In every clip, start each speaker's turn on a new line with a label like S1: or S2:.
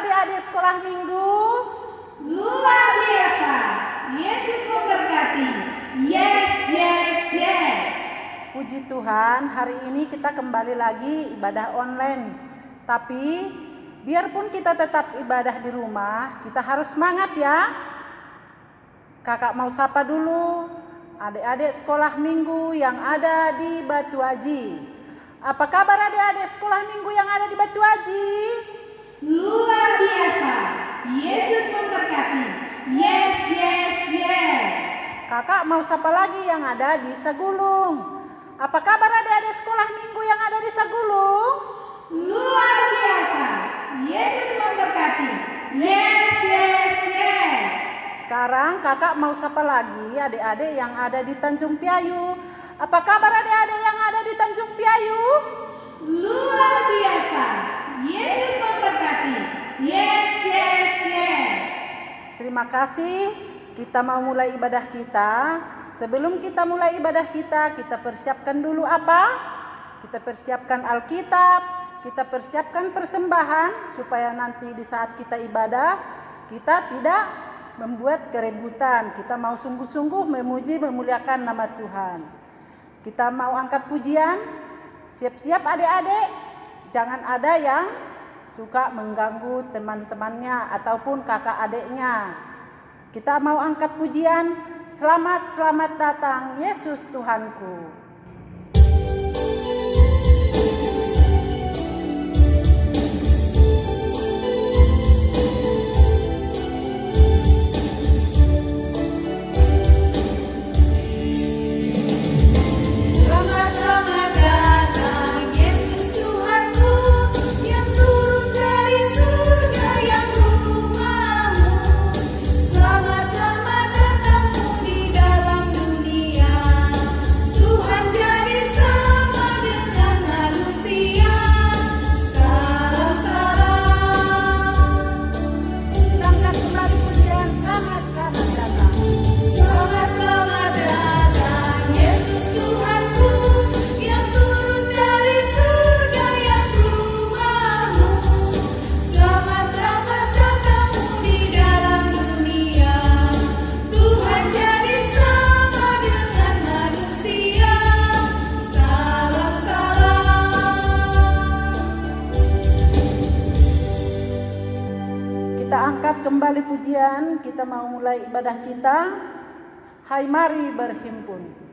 S1: adik-adik sekolah minggu?
S2: Luar biasa. Yesus memberkati. Yes, yes, yes.
S1: Puji Tuhan, hari ini kita kembali lagi ibadah online. Tapi biarpun kita tetap ibadah di rumah, kita harus semangat ya. Kakak mau sapa dulu adik-adik sekolah minggu yang ada di Batu Aji. Apa kabar adik-adik sekolah minggu yang ada di Batu Aji?
S2: Luar biasa. Yesus memberkati. Yes, yes, yes.
S1: Kakak mau sapa lagi yang ada di Sagulung. Apa kabar adik-adik sekolah minggu yang ada di Sagulung?
S2: Luar biasa. Yesus memberkati. Yes, yes, yes.
S1: Sekarang kakak mau sapa lagi adik-adik yang ada di Tanjung Piayu. Apa kabar adik-adik yang ada di Tanjung Piayu?
S2: Luar biasa. Yesus memberkati. Yes, yes, yes.
S1: Terima kasih. Kita mau mulai ibadah kita. Sebelum kita mulai ibadah kita persiapkan dulu apa? Kita persiapkan Alkitab, kita persiapkan persembahan supaya nanti di saat kita ibadah kita tidak membuat keributan. Kita mau sungguh-sungguh memuji memuliakan nama Tuhan. Kita mau angkat pujian. Siap-siap adik-adik. Jangan ada yang suka mengganggu teman-temannya ataupun kakak adiknya. Kita mau angkat pujian. Selamat, selamat datang Yesus Tuhanku. Kembali pujian, kita mau mulai ibadah kita. Hai, mari berhimpun.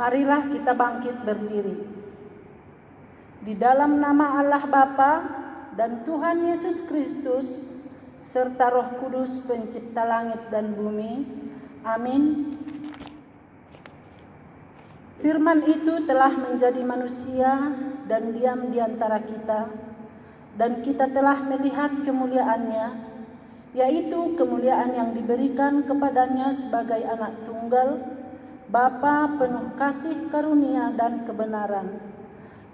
S1: Marilah kita bangkit berdiri. Di dalam nama Allah Bapa dan Tuhan Yesus Kristus serta Roh Kudus pencipta langit dan bumi. Amin. Firman itu telah menjadi manusia dan diam di antara kita, dan kita telah melihat kemuliaannya, yaitu kemuliaan yang diberikan kepadanya sebagai anak tunggal, Bapa penuh kasih karunia dan kebenaran.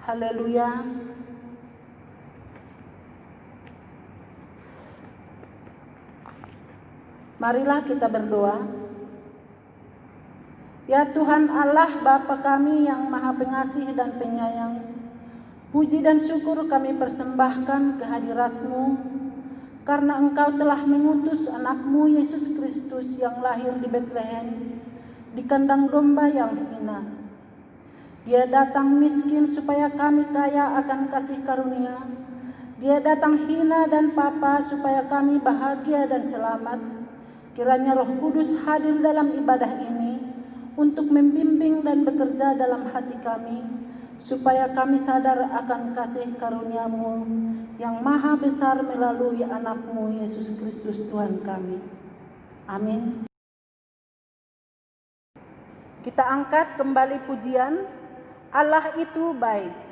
S1: Haleluya. Marilah kita berdoa. Ya Tuhan Allah Bapa kami yang Maha Pengasih dan Penyayang, Puji dan syukur kami persembahkan kehadirat-Mu, karena Engkau telah mengutus anak-Mu Yesus Kristus yang lahir di Betlehem, di kandang domba yang hina. Dia datang miskin supaya kami kaya akan kasih karunia. Dia datang hina dan papa supaya kami bahagia dan selamat. Kiranya Roh Kudus hadir dalam ibadah ini untuk membimbing dan bekerja dalam hati kami, supaya kami sadar akan kasih karunia-Mu yang maha besar melalui anak-Mu Yesus Kristus Tuhan kami. Amin. Kita angkat kembali pujian, Allah itu baik.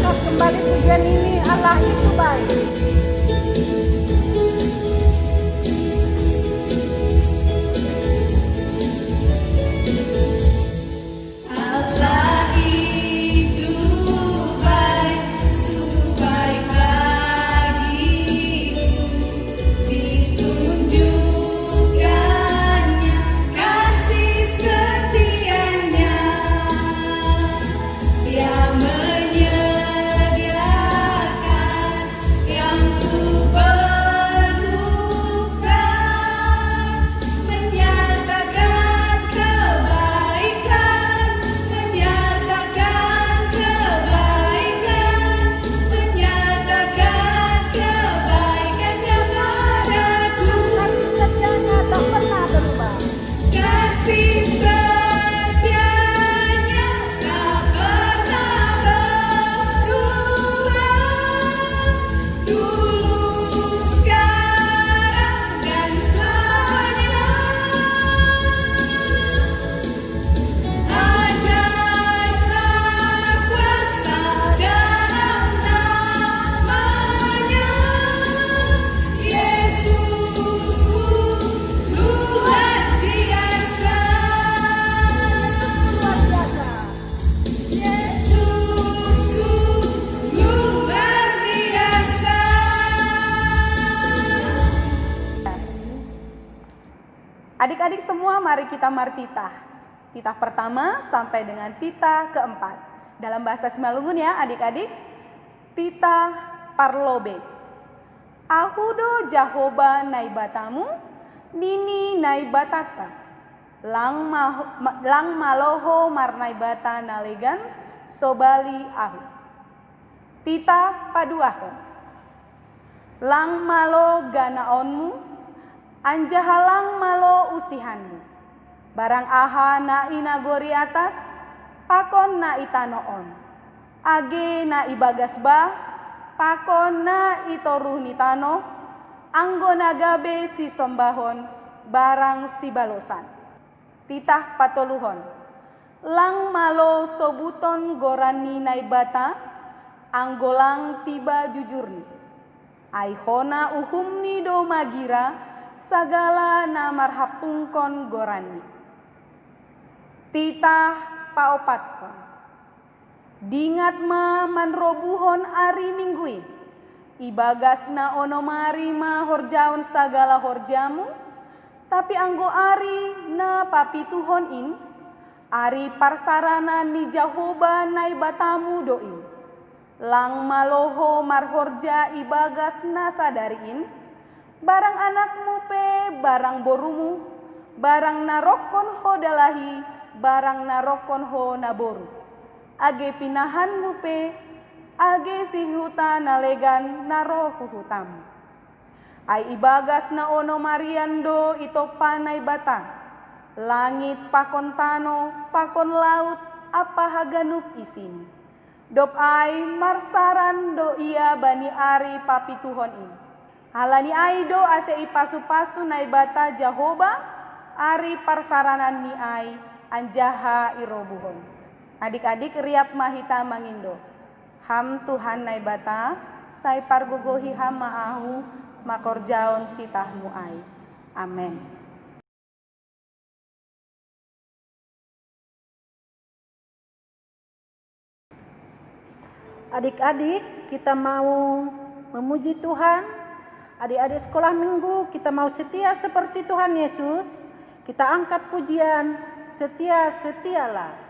S1: Kembali pujian ini, Allah itu baik.
S3: Adik-adik semua, mari kita martitah. Titah pertama sampai dengan titah keempat. Dalam bahasa Simalungun ya adik-adik. Titah parlobe. Ahudo Jahoba naibatamu, nini naibatata. Lang maloho marnaibata nalegan, sobali ahu. Titah paduahon. Lang malo ganaonmu, anjahalang malo usihanmu. Barang aha na inagori atas, pakon na itanoon. Age na ibagasba, pakon na itoruh nitano. Anggo nagabe si sombahon, barang si balosan. Titah patoluhon. Lang malo sobuton gorani naibata, anggolang tiba jujurni. Aihona uhumni do magira, sagala namar hapungkon gorani. Titah paopatkon. Dingat ma manrobuhon ari mingguin. Ibagas na onomari ma horjaon sagala horjamu. Tapi anggo ari na papituhon in. Ari parsarana ni Jahoba nai batamu doin. Lang maloho marhorja ibagas na sadariin. Barang anakmu pe barang borumu. Barang narokon ho dalahi. Barang narokon ho naboru. Age pinahanmu pe. Age sihuta nalegan narohu hutamu. Ai ibagas na ono mariando ito panai batang. Langit pakon tano, pakon laut, apa haganup isini. Dop ai marsaran do ia bani ari papituhon in. Halani ai do ase ipasu-pasu nai bata Jahoba, ari parsaranan ni ai anjaha irobuhon. Adik-adik riap mahita mangindo. Ham Tuhan nai bata, sai pargogohi ham maahu, makorjaon titahmu ai. Amen.
S1: Adik-adik, kita mau memuji Tuhan. Adik-adik sekolah minggu, kita mau setia seperti Tuhan Yesus. Kita angkat pujian, setia-setialah.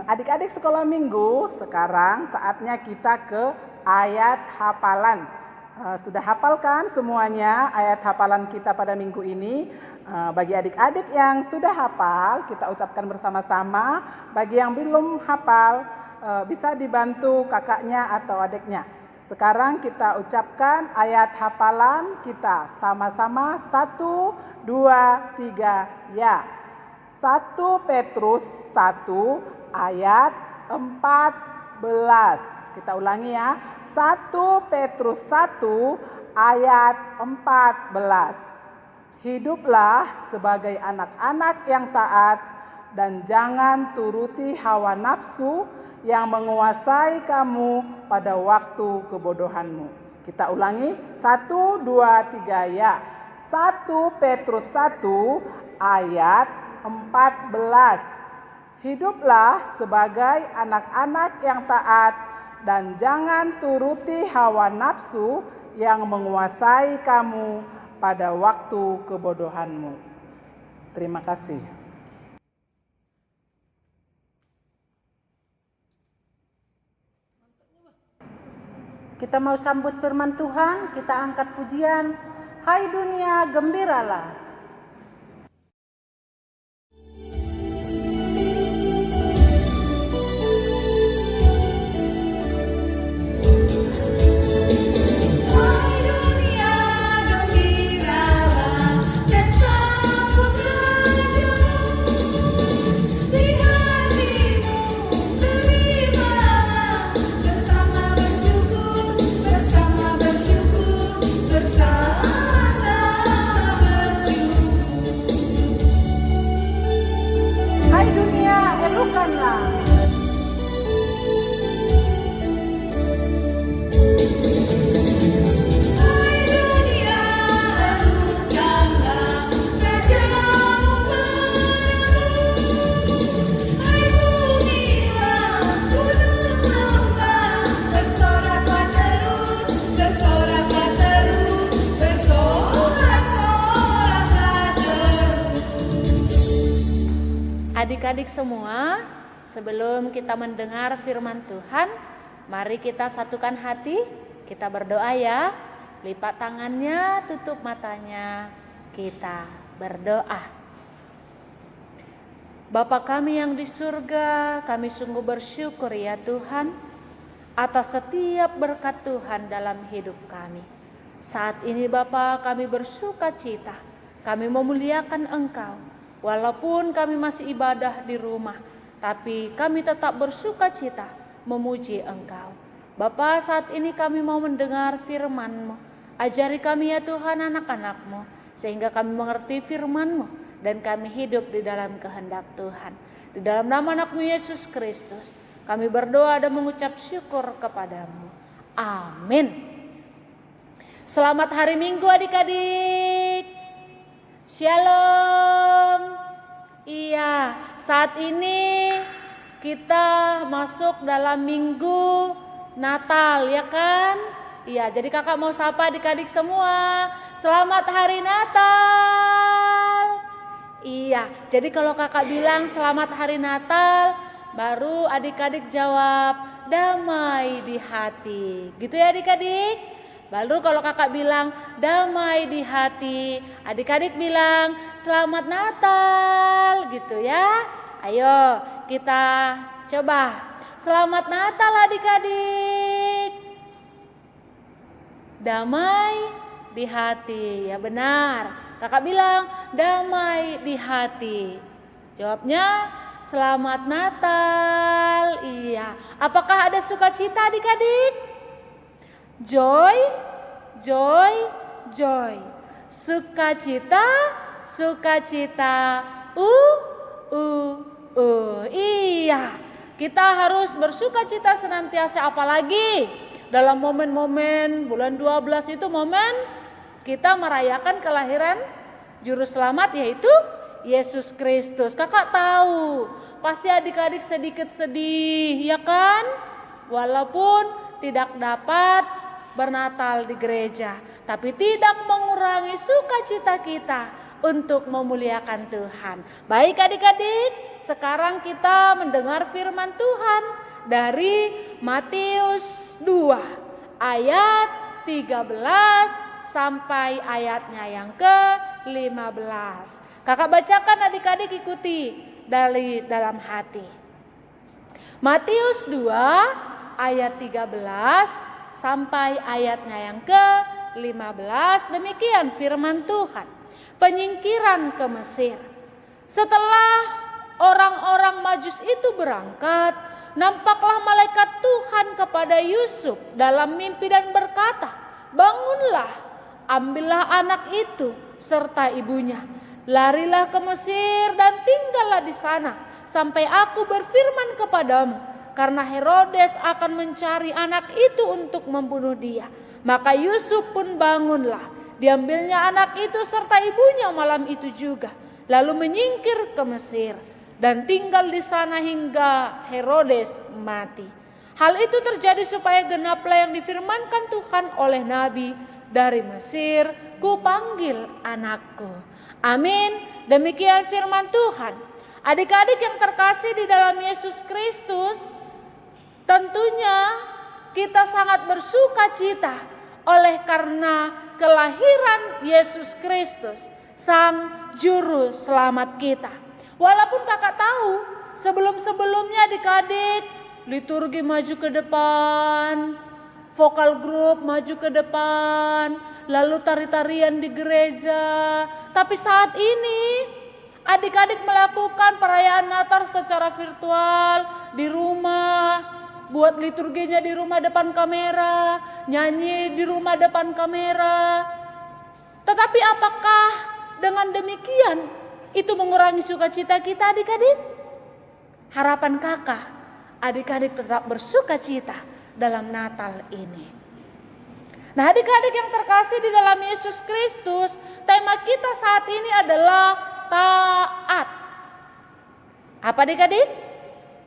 S4: Adik-adik sekolah minggu, sekarang saatnya kita ke ayat hafalan. Sudah hafal kan semuanya ayat hafalan kita pada minggu ini? Bagi adik-adik yang sudah hafal, kita ucapkan bersama-sama. Bagi yang belum hafal, bisa dibantu kakaknya atau adiknya. Sekarang kita ucapkan ayat hafalan kita sama-sama. 1, 2, 3, ya. 1 Petrus 1 ayat 14. Kita ulangi ya. 1 Petrus 1 ayat 14. Hiduplah sebagai anak-anak yang taat dan jangan turuti hawa nafsu yang menguasai kamu pada waktu kebodohanmu. Kita ulangi. 1, 2, 3 ya. 1 Petrus 1 ayat 14. Hiduplah sebagai anak-anak yang taat dan jangan turuti hawa nafsu yang menguasai kamu pada waktu kebodohanmu. Terima kasih.
S1: Kita mau sambut firman Tuhan, kita angkat pujian. Hai dunia, gembiralah.
S2: Di hatimu
S5: adik-adik semua, sebelum kita mendengar firman Tuhan, mari kita satukan hati, kita berdoa ya. Lipat tangannya, tutup matanya, kita berdoa. Bapa kami yang di surga, kami sungguh bersyukur ya Tuhan atas setiap berkat Tuhan dalam hidup kami. Saat ini Bapa, kami bersuka cita, kami memuliakan Engkau. Walaupun kami masih ibadah di rumah, tapi kami tetap bersuka cita memuji Engkau. Bapa, saat ini kami mau mendengar firman-Mu. Ajari kami ya Tuhan anak-anak-Mu, sehingga kami mengerti firman-Mu dan kami hidup di dalam kehendak Tuhan. Di dalam nama anak-Mu Yesus Kristus, kami berdoa dan mengucap syukur kepadamu. Amin. Selamat hari Minggu adik-adik. Shalom. Iya, saat ini kita masuk dalam minggu Natal ya kan? Iya, jadi kakak mau sapa adik-adik semua. Selamat hari Natal. Iya, jadi kalau kakak bilang selamat hari Natal, baru adik-adik jawab damai di hati. Gitu ya adik-adik? Baru kalau kakak bilang damai di hati, adik-adik bilang selamat Natal gitu ya. Ayo kita coba. Selamat Natal adik-adik. Damai di hati, ya benar. Kakak bilang damai di hati. Jawabnya selamat Natal. Iya. Apakah ada sukacita adik-adik? Joy, joy, joy. Sukacita, sukacita. Iya. Kita harus bersukacita senantiasa, apalagi dalam momen-momen bulan 12 itu momen kita merayakan kelahiran juru selamat yaitu Yesus Kristus. Kakak tahu pasti adik-adik sedikit sedih ya kan? Walaupun tidak dapat bernatal di gereja, tapi tidak mengurangi sukacita kita untuk memuliakan Tuhan. Baik adik-adik, sekarang kita mendengar firman Tuhan dari Matius 2 ayat 13 sampai ayatnya yang ke-15. Kakak bacakan, adik-adik ikuti dari dalam hati. Matius 2 ayat 13 sampai ayatnya yang ke-15. Demikian firman Tuhan. Penyingkiran ke Mesir. Setelah orang-orang Majus itu berangkat, nampaklah malaikat Tuhan kepada Yusuf dalam mimpi dan berkata, "Bangunlah, ambillah anak itu serta ibunya, larilah ke Mesir dan tinggallah di sana sampai aku berfirman kepadamu, karena Herodes akan mencari anak itu untuk membunuh dia." Maka Yusuf pun bangunlah, diambilnya anak itu serta ibunya malam itu juga, lalu menyingkir ke Mesir dan tinggal di sana hingga Herodes mati. Hal itu terjadi supaya genaplah yang difirmankan Tuhan oleh Nabi, "Dari Mesir kupanggil anakku." Amin. Demikian firman Tuhan. Adik-adik yang terkasih di dalam Yesus Kristus, tentunya kita sangat bersuka cita oleh karena kelahiran Yesus Kristus, Sang Juru Selamat kita. Walaupun kakak tahu sebelum-sebelumnya adik-adik liturgi maju ke depan, vokal grup maju ke depan, lalu tari-tarian di gereja. Tapi saat ini adik-adik melakukan perayaan Natal secara virtual di rumah, buat liturginya di rumah depan kamera, nyanyi di rumah depan kamera. Tetapi apakah dengan demikian itu mengurangi sukacita kita adik-adik? Harapan kakak, adik-adik tetap bersukacita dalam Natal ini. Nah adik-adik yang terkasih di dalam Yesus Kristus, tema kita saat ini adalah taat. Apa adik-adik?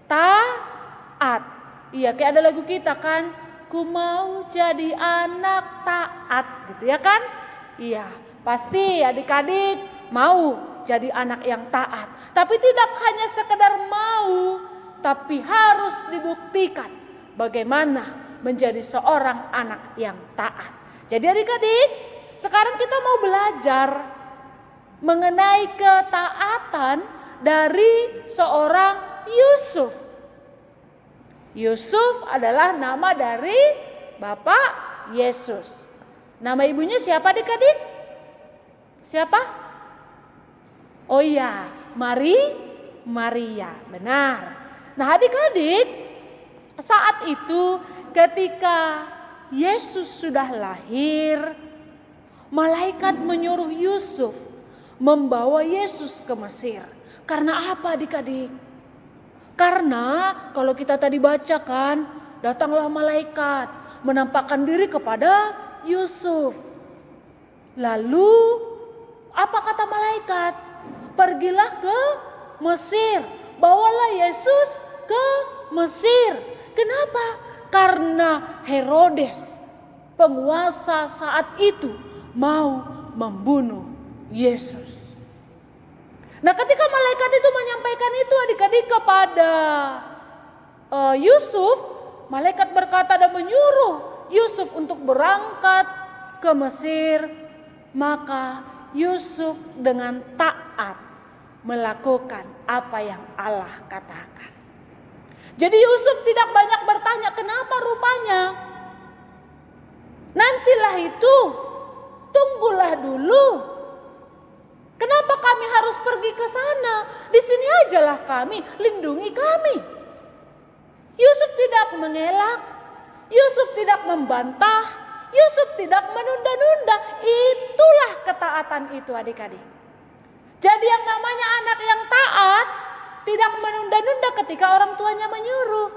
S5: Taat. Iya, kayak ada lagu kita kan, ku mau jadi anak taat gitu ya kan? Iya, pasti adik-adik mau jadi anak yang taat. Tapi tidak hanya sekedar mau, tapi harus dibuktikan bagaimana menjadi seorang anak yang taat. Jadi adik-adik, sekarang kita mau belajar mengenai ketaatan dari seorang Yusuf. Yusuf adalah nama dari Bapak Yesus. Nama ibunya siapa adik-adik? Siapa? Oh iya, Maria, benar. Nah adik-adik, saat itu ketika Yesus sudah lahir, malaikat menyuruh Yusuf membawa Yesus ke Mesir. Karena apa adik-adik? Karena kalau kita tadi bacakan, datanglah malaikat menampakkan diri kepada Yusuf. Lalu apa kata malaikat? Pergilah ke Mesir, bawalah Yesus ke Mesir. Kenapa? Karena Herodes, penguasa saat itu, mau membunuh Yesus. Nah ketika malaikat itu menyampaikan itu adik-adik kepada Yusuf, malaikat berkata dan menyuruh Yusuf untuk berangkat ke Mesir. Maka Yusuf dengan taat melakukan apa yang Allah katakan. Jadi Yusuf tidak banyak bertanya kenapa rupanya. Nantilah itu, tunggulah dulu. Kenapa kami harus pergi ke sana? Di sini ajalah kami, lindungi kami. Yusuf tidak mengelak, Yusuf tidak membantah, Yusuf tidak menunda-nunda. Itulah ketaatan itu adik-adik. Jadi yang namanya anak yang taat tidak menunda-nunda ketika orang tuanya menyuruh.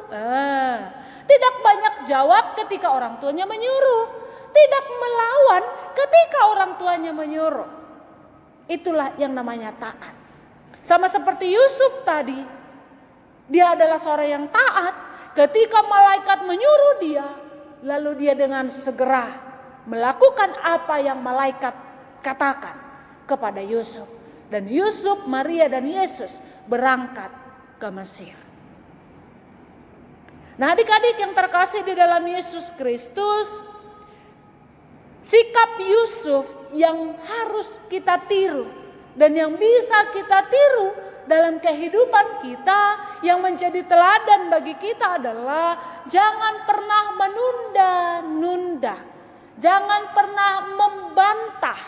S5: Tidak banyak jawab ketika orang tuanya menyuruh. Tidak melawan ketika orang tuanya menyuruh. Itulah yang namanya taat. Sama seperti Yusuf tadi. Dia adalah seorang yang taat. Ketika malaikat menyuruh dia, lalu dia dengan segera melakukan apa yang malaikat katakan kepada Yusuf. Dan Yusuf, Maria dan Yesus berangkat ke Mesir. Nah adik-adik yang terkasih di dalam Yesus Kristus, sikap Yusuf yang harus kita tiru dan yang bisa kita tiru dalam kehidupan kita, yang menjadi teladan bagi kita adalah jangan pernah menunda-nunda, jangan pernah membantah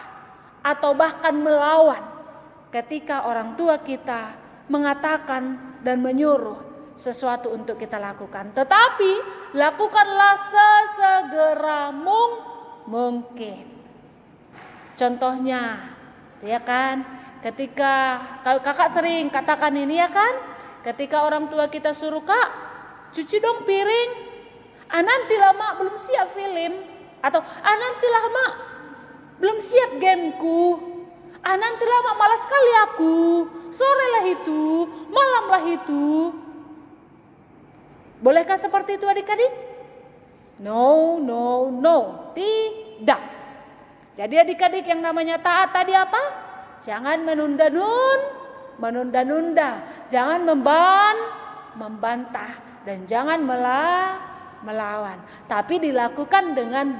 S5: atau bahkan melawan ketika orang tua kita mengatakan dan menyuruh sesuatu untuk kita lakukan. Tetapi lakukanlah sesegera mungkin. Contohnya, ya kan, ketika kalau kakak sering katakan ini ya kan, ketika orang tua kita suruh kak cuci dong piring, nantilah mak belum siap film, atau nantilah mak belum siap gameku, nantilah mak malas sekali aku, sore lah itu, malam lah itu. Bolehkah seperti itu adik-adik? No, tidak. Jadi adik-adik yang namanya taat tadi apa? Jangan menunda-nunda, jangan membantah, dan jangan melawan. Tapi dilakukan dengan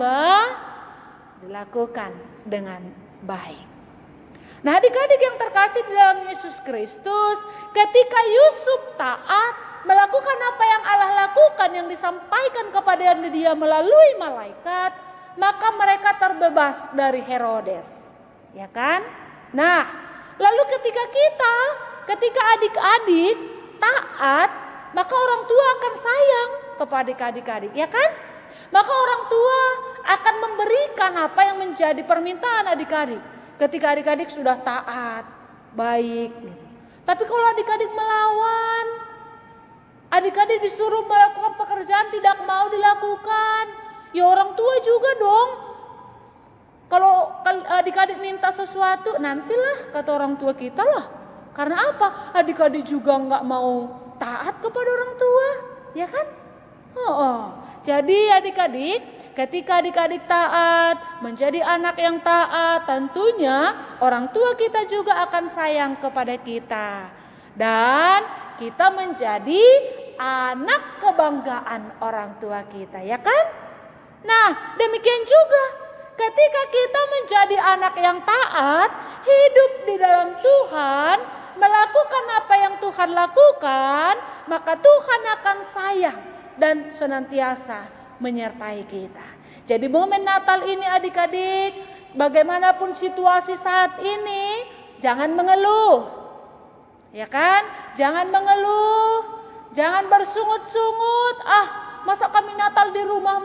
S5: baik. Nah adik-adik yang terkasih di dalam Yesus Kristus, ketika Yusuf taat melakukan apa yang Allah lakukan yang disampaikan kepada dia melalui malaikat, maka mereka terbebas dari Herodes, ya kan? Nah, lalu ketika adik-adik taat, maka orang tua akan sayang kepada adik-adik, ya kan? Maka orang tua akan memberikan apa yang menjadi permintaan adik-adik. Ketika adik-adik sudah taat, baik gitu. Tapi kalau adik-adik melawan, adik-adik disuruh melakukan pekerjaan tidak mau dilakukan, ya orang tua juga dong. Kalau adik-adik minta sesuatu, nantilah kata orang tua kita lah. Karena apa? Adik-adik juga nggak mau taat kepada orang tua, ya kan? Jadi adik-adik, ketika adik-adik taat, menjadi anak yang taat, tentunya orang tua kita juga akan sayang kepada kita. Dan kita menjadi anak kebanggaan orang tua kita, ya kan? Nah, demikian juga ketika kita menjadi anak yang taat, hidup di dalam Tuhan, melakukan apa yang Tuhan lakukan, maka Tuhan akan sayang dan senantiasa menyertai kita. Jadi momen Natal ini adik-adik, bagaimanapun situasi saat ini, jangan mengeluh. Ya kan? Jangan mengeluh, jangan bersungut-sungut. Masa kami Natal di rumah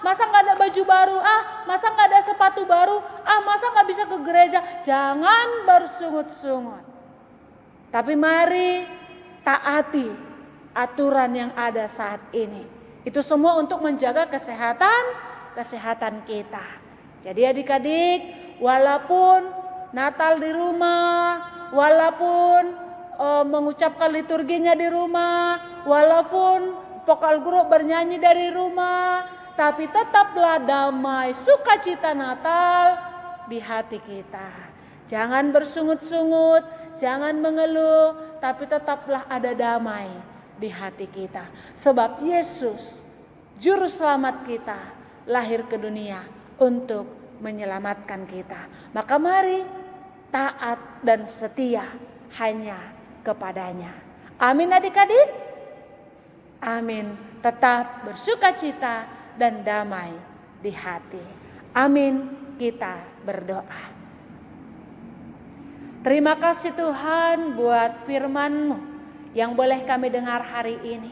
S5: masa gak ada baju baru, masa gak ada sepatu baru, masa gak bisa ke gereja. Jangan bersungut-sungut. Tapi mari taati aturan yang ada saat ini. Itu semua untuk menjaga kesehatan kita. Jadi adik-adik, walaupun Natal di rumah, walaupun mengucapkan liturginya di rumah, walaupun vokal grup bernyanyi dari rumah, tapi tetaplah damai, sukacita Natal di hati kita. Jangan bersungut-sungut, jangan mengeluh, tapi tetaplah ada damai di hati kita. Sebab Yesus, Juru Selamat kita, lahir ke dunia untuk menyelamatkan kita. Maka mari taat dan setia hanya kepadanya. Amin adik-adik? Amin. Tetap bersukacita dan damai di hati. Amin. Kita berdoa. Terima kasih Tuhan buat firman-Mu yang boleh kami dengar hari ini,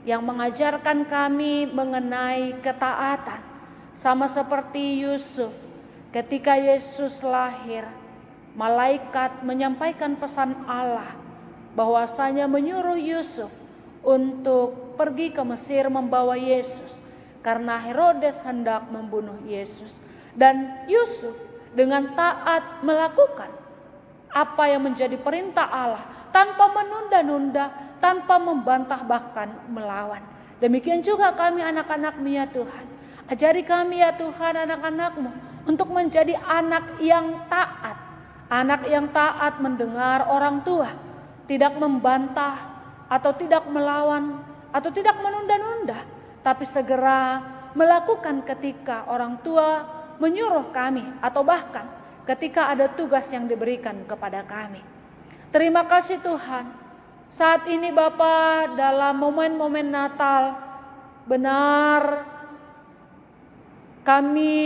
S5: yang mengajarkan kami mengenai ketaatan. Sama seperti Yusuf, ketika Yesus lahir, malaikat menyampaikan pesan Allah bahwasanya menyuruh Yusuf untuk pergi ke Mesir membawa Yesus karena Herodes hendak membunuh Yesus. Dan Yusuf dengan taat melakukan apa yang menjadi perintah Allah, tanpa menunda-nunda, tanpa membantah bahkan melawan. Demikian juga kami anak-anak-Mu ya Tuhan. Ajari kami ya Tuhan anak-anak-Mu untuk menjadi anak yang taat. Anak yang taat mendengar orang tua, tidak membantah atau tidak melawan atau tidak menunda-nunda, tapi segera melakukan ketika orang tua menyuruh kami atau bahkan ketika ada tugas yang diberikan kepada kami. Terima kasih Tuhan. Saat ini Bapa, dalam momen-momen Natal, benar kami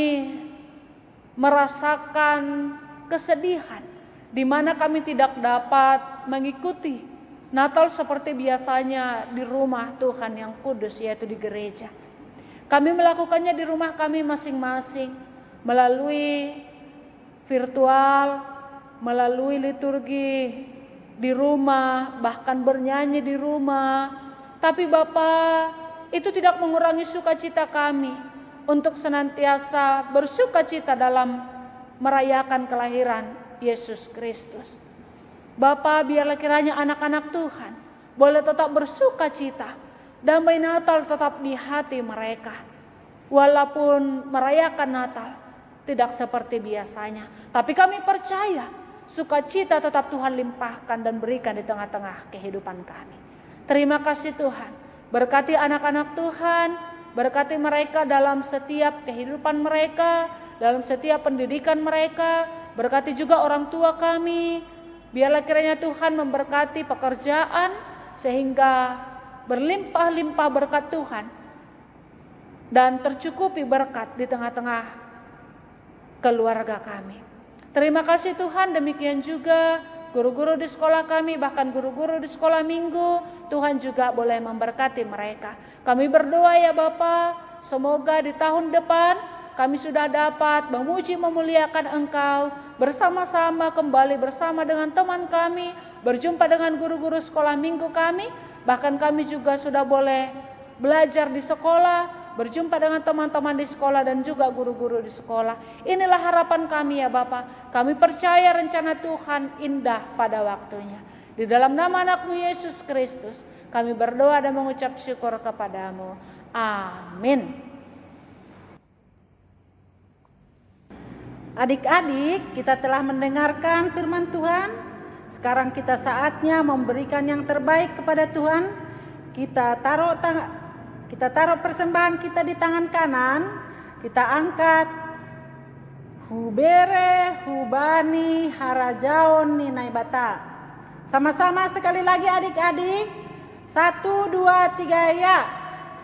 S5: merasakan kesedihan di mana kami tidak dapat mengikuti Natal seperti biasanya di rumah Tuhan yang kudus, yaitu di gereja. Kami melakukannya di rumah kami masing-masing melalui virtual, melalui liturgi di rumah, bahkan bernyanyi di rumah. Tapi Bapa, itu tidak mengurangi sukacita kami untuk senantiasa bersukacita dalam merayakan kelahiran Yesus Kristus. Bapa, biarlah kiranya anak-anak Tuhan boleh tetap bersukacita, damai Natal tetap di hati mereka. Walaupun merayakan Natal tidak seperti biasanya, tapi kami percaya sukacita tetap Tuhan limpahkan dan berikan di tengah-tengah kehidupan kami. Terima kasih Tuhan. Berkati anak-anak Tuhan, berkati mereka dalam setiap kehidupan mereka, dalam setiap pendidikan mereka. Berkati juga orang tua kami. Biarlah kiranya Tuhan memberkati pekerjaan sehingga berlimpah-limpah berkat Tuhan dan tercukupi berkat di tengah-tengah keluarga kami. Terima kasih Tuhan, demikian juga guru-guru di sekolah kami, bahkan guru-guru di sekolah minggu, Tuhan juga boleh memberkati mereka. Kami berdoa ya Bapa, semoga di tahun depan kami sudah dapat memuji memuliakan Engkau, bersama-sama kembali bersama dengan teman kami, berjumpa dengan guru-guru sekolah minggu kami, bahkan kami juga sudah boleh belajar di sekolah, berjumpa dengan teman-teman di sekolah dan juga guru-guru di sekolah. Inilah harapan kami ya Bapa. Kami percaya rencana Tuhan indah pada waktunya. Di dalam nama anak-Mu Yesus Kristus, kami berdoa dan mengucap syukur kepadamu. Amin.
S1: Adik-adik, kita telah mendengarkan firman Tuhan. Sekarang kita saatnya memberikan yang terbaik kepada Tuhan. Kita taruh persembahan kita di tangan kanan. Kita angkat. Hubere, hubani, harajaon, ninai bata. Sama-sama sekali lagi adik-adik. 1, 2, 3 ya.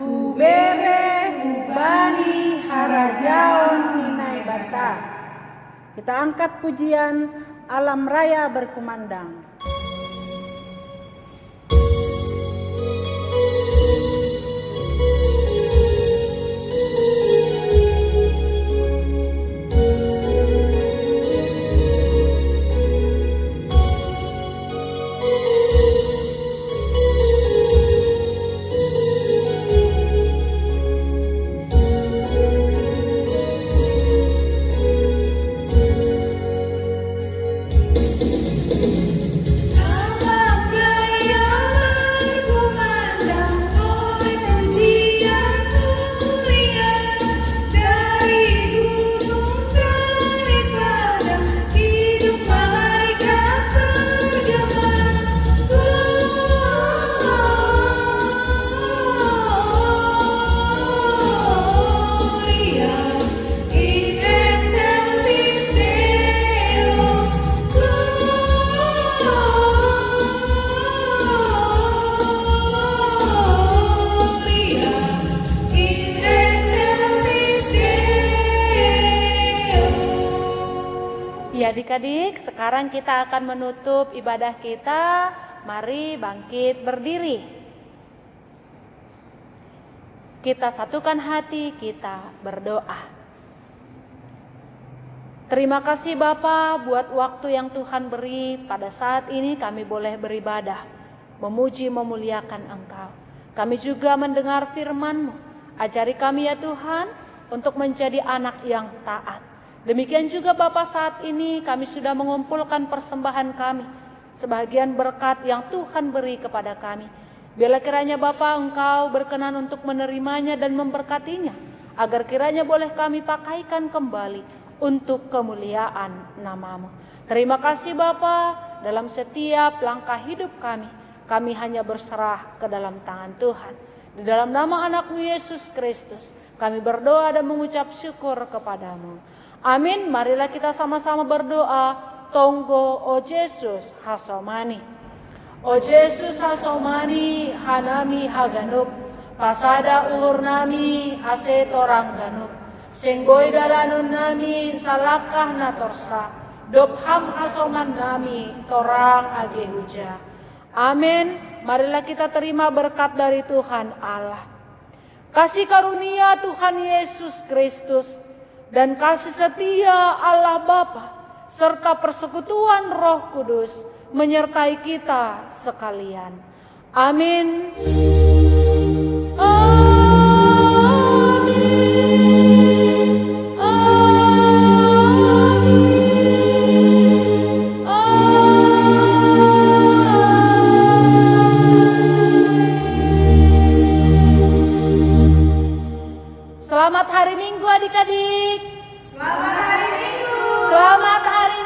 S1: Hubere, hubani, harajaon, ninai bata. Kita angkat pujian Alam Raya Berkumandang.
S5: Adik-adik, sekarang kita akan menutup ibadah kita. Mari bangkit berdiri. Kita satukan hati, kita berdoa. Terima kasih Bapa buat waktu yang Tuhan beri. Pada saat ini kami boleh beribadah, memuji, memuliakan Engkau. Kami juga mendengar firman-Mu. Ajari kami ya Tuhan untuk menjadi anak yang taat. Demikian juga Bapa, saat ini kami sudah mengumpulkan persembahan kami, sebagian berkat yang Tuhan beri kepada kami. Biarlah kiranya Bapa Engkau berkenan untuk menerimanya dan memberkatinya, agar kiranya boleh kami pakaikan kembali untuk kemuliaan nama-Mu. Terima kasih Bapa, dalam setiap langkah hidup kami hanya berserah ke dalam tangan Tuhan. Di dalam nama anak-Mu Yesus Kristus, kami berdoa dan mengucap syukur kepada-Mu. Amin. Marilah kita sama-sama berdoa. Tonggo o Yesus hasomani. O Yesus hasomani hanami haganup. Pasada uhur nami ase torang ganup. Senggoy dalanun nami salakah natorsa. Dobham asoman nami torang age huja. Amin. Marilah kita terima berkat dari Tuhan Allah. Kasih karunia Tuhan Yesus Kristus dan kasih setia Allah Bapa serta persekutuan Roh Kudus menyertai kita sekalian. Amin. Selamat hari Minggu adik-adik.
S2: Selamat hari Minggu.
S5: Selamat hari